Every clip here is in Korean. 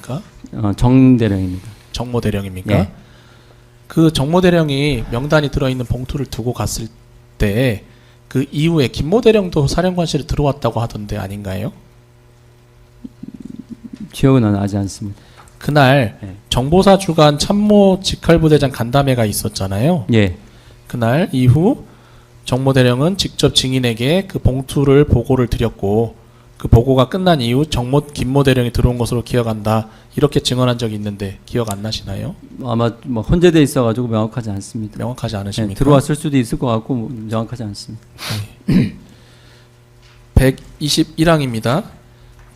대령입니까? 정대령입니다. 정모 대령입니까? 예. 그 정모 대령이 명단이 들어있는 봉투를 두고 갔을 때 그 이후에 김모 대령도 사령관실에 들어왔다고 하던데 아닌가요? 기억은 나지 않습니다. 그날 예. 정보사 주간 참모 직할부대장 간담회가 있었잖아요. 예. 그날 이후 정모 대령은 직접 증인에게 그 봉투를 보고를 드렸고 그 보고가 끝난 이후 김모 대령이 들어온 것으로 기억한다. 이렇게 증언한 적이 있는데 기억 안 나시나요? 아마 뭐 혼재돼 있어가지고 명확하지 않습니다. 명확하지 않으십니까? 예, 들어왔을 수도 있을 것 같고 뭐 명확하지 않습니다. 121항입니다.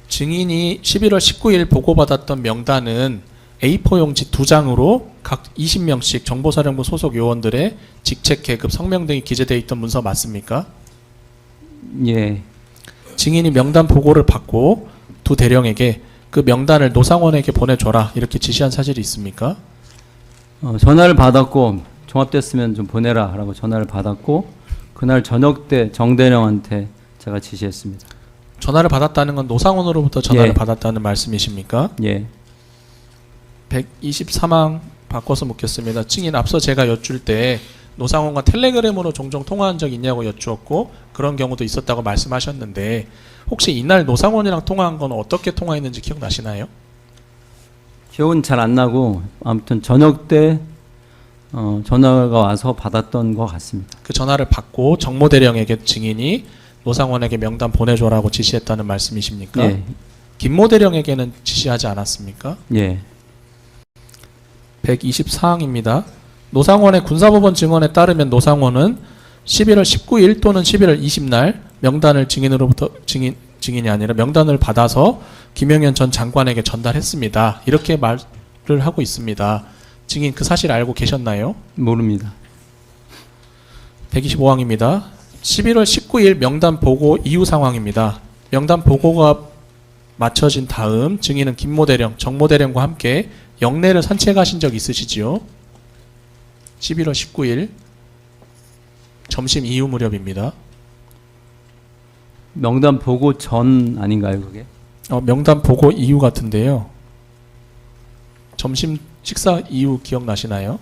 증인이 11월 19일 보고받았던 명단은 A4 용지 2장으로 각 20명씩 정보사령부 소속 요원들의 직책, 계급, 성명 등이 기재되어 있던 문서 맞습니까? 예. 증인이 명단 보고를 받고 두 대령에게 그 명단을 노상원에게 보내줘라 이렇게 지시한 사실이 있습니까? 전화를 받았고 종합됐으면 좀 보내라라고 전화를 받았고 그날 저녁 때 정대령한테 제가 지시했습니다. 전화를 받았다는 건 노상원으로부터 전화를 예. 받았다는 말씀이십니까? 예. 123항 바꿔서 묻겠습니다. 증인 앞서 제가 여쭐 때 노상원과 텔레그램으로 종종 통화한 적 있냐고 여쭈었고 그런 경우도 있었다고 말씀하셨는데 혹시 이날 노상원이랑 통화한 건 어떻게 통화했는지 기억나시나요? 기억은 잘 안 나고 아무튼 저녁 때 전화가 와서 받았던 것 같습니다. 그 전화를 받고 정모대령에게 증인이 노상원에게 명단 보내줘라고 지시했다는 말씀이십니까? 예. 김모대령에게는 지시하지 않았습니까? 예. 124항입니다. 노상원의 군사법원 증언에 따르면 노상원은 11월 19일 또는 11월 20날 명단을 증인이 아니라 명단을 받아서 김영현 전 장관에게 전달했습니다. 이렇게 말을 하고 있습니다. 증인 그 사실 알고 계셨나요? 모릅니다. 125항입니다. 11월 19일 명단 보고 이후 상황입니다. 명단 보고가 마쳐진 다음 증인은 김모대령, 정모대령과 함께 영내를 산책하신 적 있으시지요? 11월 19일 점심 이후 무렵입니다. 명단 보고 전 아닌가요, 그게? 명단 보고 이후 같은데요. 점심 식사 이후 기억나시나요?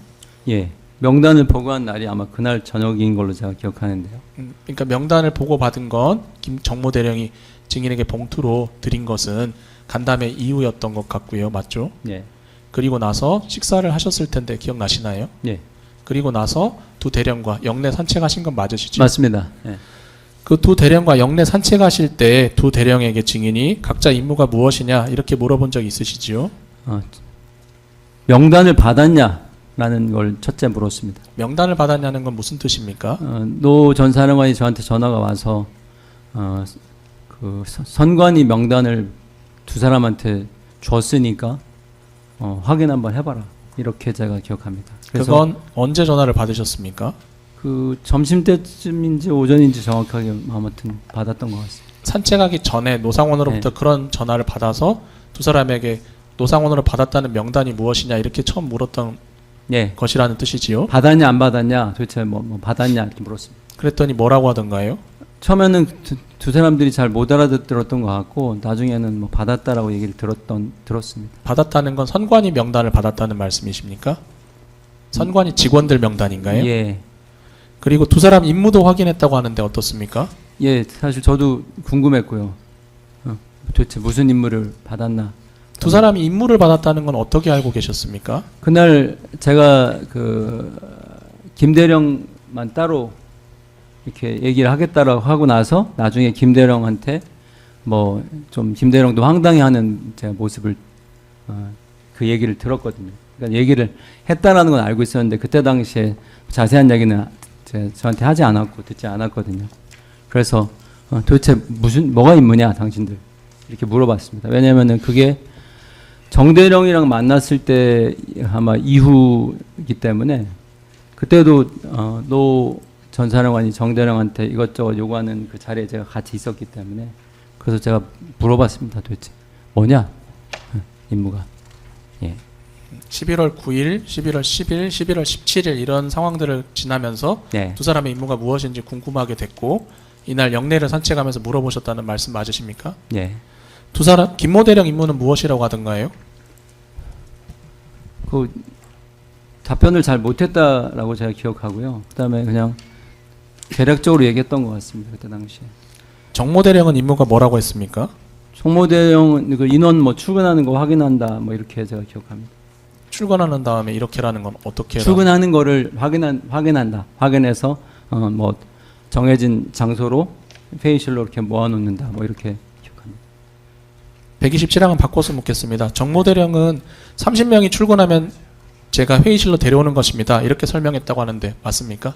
예. 명단을 보고한 날이 아마 그날 저녁인 걸로 제가 기억하는데요. 그러니까 명단을 보고 받은 건 정모 대령이 증인에게 봉투로 드린 것은 간담회 이후였던 것 같고요. 맞죠? 예. 그리고 나서 식사를 하셨을 텐데 기억나시나요? 예. 그리고 나서 두 대령과 영내 산책하신 건 맞으시죠? 맞습니다. 예. 그 두 대령과 영내 산책하실 때 두 대령에게 증인이 각자 임무가 무엇이냐 이렇게 물어본 적이 있으시지요? 명단을 받았냐라는 걸 첫째 물었습니다. 명단을 받았냐는 건 무슨 뜻입니까? 노 전 사령관이 저한테 전화가 와서 그 선관위 명단을 두 사람한테 줬으니까 확인 한번 해봐라. 이렇게 제가 기억합니다. 그래서 그건 언제 전화를 받으셨습니까? 그 점심 때쯤인지 오전인지 정확하게 아무튼 받았던 것 같습니다. 산책하기 전에 노상원으로부터 그런 전화를 받아서 두 사람에게 노상원으로 받았다는 명단이 무엇이냐 이렇게 처음 물었던 예. 것이라는 뜻이지요. 받았냐 안 받았냐 도대체 뭐 받았냐 이렇게 물었습니다. 그랬더니 뭐라고 하던가요? 처음에는 두 사람들이 잘 못 알아듣더랬던 것 같고 나중에는 뭐 받았다라고 얘기를 들었습니다. 받았다는 건 선관위 명단을 받았다는 말씀이십니까? 선관위 직원들 명단인가요? 예. 그리고 두 사람 임무도 확인했다고 하는데 어떻습니까? 예, 사실 저도 궁금했고요. 도대체 무슨 임무를 받았나. 두 사람이 임무를 받았다는 건 어떻게 알고 계셨습니까? 그날 제가 그 김대령만 따로 이렇게 얘기를 하겠다라고 하고 나서 나중에 김대령한테 뭐 좀 김대령도 황당해하는 제 모습을 그 얘기를 들었거든요. 그러니까 얘기를 했다라는 건 알고 있었는데 그때 당시에 자세한 얘기는 저한테 하지 않았고 듣지 않았거든요. 그래서 도대체 뭐가 임무냐 당신들 이렇게 물어봤습니다. 왜냐하면은 그게 정대령이랑 만났을 때 아마 이후이기 때문에 그때도 노 전 사령관이 정대령한테 이것저것 요구하는 그 자리에 제가 같이 있었기 때문에 그래서 제가 물어봤습니다. 도대체 뭐냐 임무가. 예. 11월 9일, 11월 10일, 11월 17일 이런 상황들을 지나면서 네. 두 사람의 임무가 무엇인지 궁금하게 됐고 이날 영내를 산책하면서 물어보셨다는 말씀 맞으십니까? 예. 두 사람 김모 대령 임무는 무엇이라고 하던가요? 그 답변을 잘 못했다라고 제가 기억하고요. 그다음에 그냥 대략적으로 얘기했던 것 같습니다. 그때 당시에. 정모대령은 임무가 뭐라고 했습니까? 총무대령은 그 인원 뭐 출근하는 거 확인한다 뭐 이렇게 제가 기억합니다. 출근하는 다음에 이렇게라는 건 어떻게? 출근하는 거를 확인한다. 확인해서 뭐 정해진 장소로 회의실로 이렇게 모아놓는다. 뭐 이렇게 기억합니다. 127항은 바꿔서 묻겠습니다. 정모대령은 30명이 출근하면 제가 회의실로 데려오는 것입니다. 이렇게 설명했다고 하는데 맞습니까?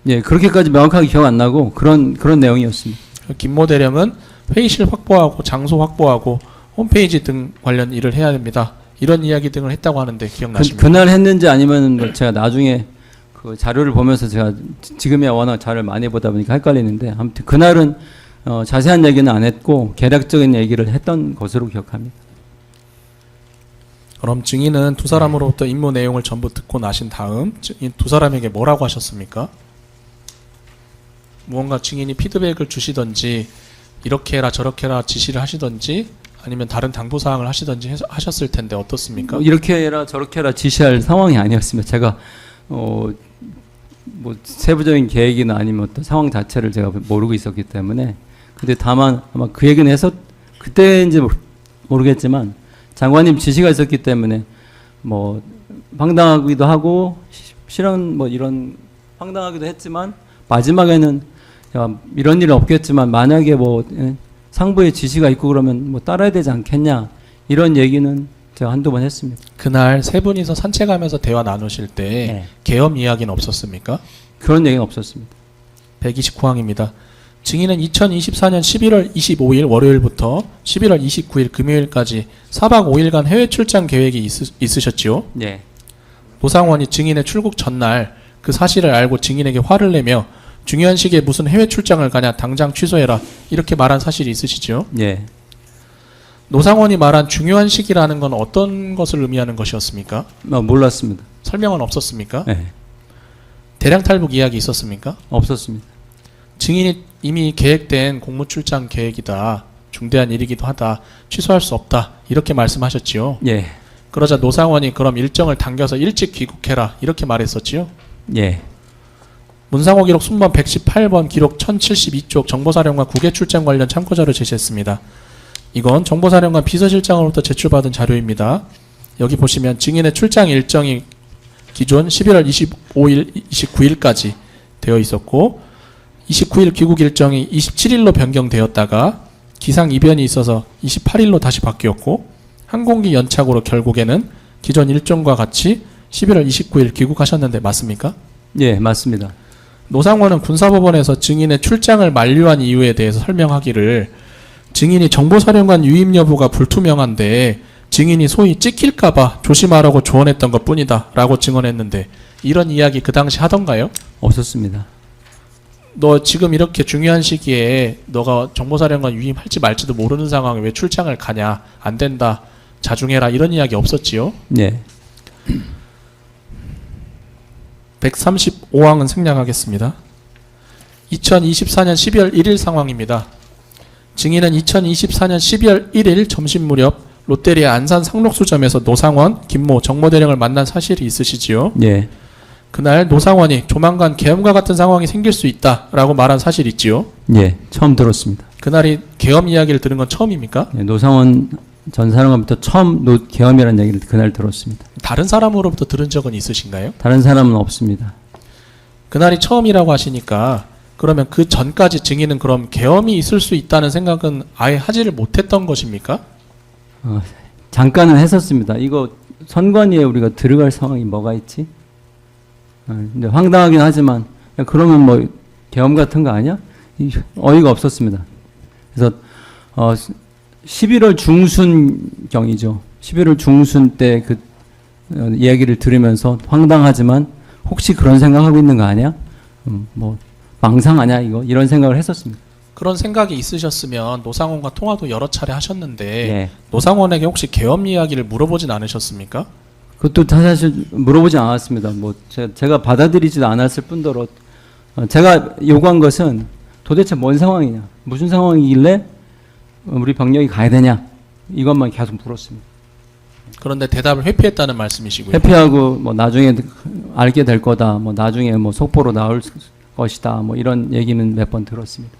예, 그렇게까지 명확하게 기억 안 나고 그런 내용이었습니다. 김모대령은 회의실 확보하고 장소 확보하고 홈페이지 등 관련 일을 해야 됩니다. 이런 이야기 등을 했다고 하는데 기억나십니까? 그날 했는지 아니면 뭐 제가 나중에 그 자료를 보면서 제가 지금이야 워낙 자료를 많이 보다 보니까 헷갈리는데 아무튼 그날은 자세한 얘기는 안 했고 개략적인 얘기를 했던 것으로 기억합니다. 그럼 증인은 두 사람으로부터 임무 내용을 전부 듣고 나신 다음 두 사람에게 뭐라고 하셨습니까? 무언가 증인이 피드백을 주시던지 이렇게 해라 저렇게 해라 지시를 하시던지 아니면 다른 당부사항을 하시던지 하셨을 텐데 어떻습니까? 이렇게 해라 저렇게 해라 지시할 상황이 아니었습니다. 제가 뭐 세부적인 계획이나 아니면 어떤 상황 자체를 제가 모르고 있었기 때문에 근데 다만 아마 그 얘기는 해서 그때인지 모르겠지만 장관님 지시가 있었기 때문에 뭐 황당하기도 하고 실은 뭐 이런 황당하기도 했지만 마지막에는 야, 이런 일은 없겠지만 만약에 뭐 상부의 지시가 있고 그러면 뭐 따라야 되지 않겠냐 이런 얘기는 제가 한두 번 했습니다. 그날 세 분이서 산책하면서 대화 나누실 때 네. 계엄 이야기는 없었습니까? 그런 얘기는 없었습니다. 129항입니다. 증인은 2024년 11월 25일 월요일부터 11월 29일 금요일까지 4박 5일간 해외 출장 계획이 있으셨지요? 네. 노상원이 증인의 출국 전날 그 사실을 알고 증인에게 화를 내며 중요한 시기에 무슨 해외 출장을 가냐 당장 취소해라 이렇게 말한 사실이 있으시죠? 네. 노상원이 말한 중요한 시기라는 건 어떤 것을 의미하는 것이었습니까? 몰랐습니다. 설명은 없었습니까? 네. 대량 탈북 이야기 있었습니까? 없었습니다. 증인이 이미 계획된 공무 출장 계획이다. 중대한 일이기도 하다. 취소할 수 없다. 이렇게 말씀하셨지요. 예. 그러자 노상원이 그럼 일정을 당겨서 일찍 귀국해라. 이렇게 말했었지요. 예. 문상호 기록 순번 118번 기록 1072쪽 정보사령관 국외 출장 관련 참고자료 제시했습니다. 이건 정보사령관 비서실장으로부터 제출받은 자료입니다. 여기 보시면 증인의 출장 일정이 기존 11월 25일, 29일까지 되어 있었고 29일 귀국 일정이 27일로 변경되었다가 기상 이변이 있어서 28일로 다시 바뀌었고 항공기 연착으로 결국에는 기존 일정과 같이 11월 29일 귀국하셨는데 맞습니까? 예, 맞습니다. 노상원은 군사법원에서 증인의 출장을 만료한 이유에 대해서 설명하기를 증인이 정보사령관 유임 여부가 불투명한데 증인이 소위 찍힐까봐 조심하라고 조언했던 것 뿐이다 라고 증언했는데 이런 이야기 그 당시 하던가요? 없었습니다. 너 지금 이렇게 중요한 시기에 너가 정보사령관 유임할지 말지도 모르는 상황에 왜 출장을 가냐 안 된다 자중해라 이런 이야기 없었지요? 네. 135항은 생략하겠습니다. 2024년 12월 1일 상황입니다. 증인은 2024년 12월 1일 점심 무렵 롯데리아 안산 상록수점에서 노상원, 김모, 정모대령을 만난 사실이 있으시지요? 예. 그날 노상원이 조만간 계엄과 같은 상황이 생길 수 있다라고 말한 사실이 있지요? 예. 처음 들었습니다. 그날이 계엄 이야기를 들은 건 처음입니까? 예, 노상원 전 사령관부터 처음 계엄이라는 얘기를 그날 들었습니다. 다른 사람으로부터 들은 적은 있으신가요? 다른 사람은 없습니다. 그날이 처음이라고 하시니까 그러면 그 전까지 증인은 그럼 계엄이 있을 수 있다는 생각은 아예 하지를 못했던 것입니까? 잠깐은 했었습니다. 이거 선관위에 우리가 들어갈 상황이 뭐가 있지? 근데 황당하긴 하지만 야, 그러면 뭐 계엄 같은 거 아니야? 어이가 없었습니다. 그래서 11월 중순경이죠. 11월 중순 때 그 이야기를 들으면서 황당하지만 혹시 그런 생각하고 있는 거 아니야? 뭐 망상 아니야 이거? 이런 생각을 했었습니다. 그런 생각이 있으셨으면 노상원과 통화도 여러 차례 하셨는데 예. 노상원에게 혹시 계엄 이야기를 물어보진 않으셨습니까? 그것도 사실 물어보지 않았습니다. 뭐 제가 받아들이지도 않았을 뿐더러 제가 요구한 것은 도대체 뭔 상황이냐, 무슨 상황이길래 우리 병력이 가야 되냐 이것만 계속 물었습니다. 그런데 대답을 회피했다는 말씀이시고요. 회피하고 뭐 나중에 알게 될 거다. 뭐 나중에 뭐 속보로 나올 것이다. 뭐 이런 얘기는 몇 번 들었습니다.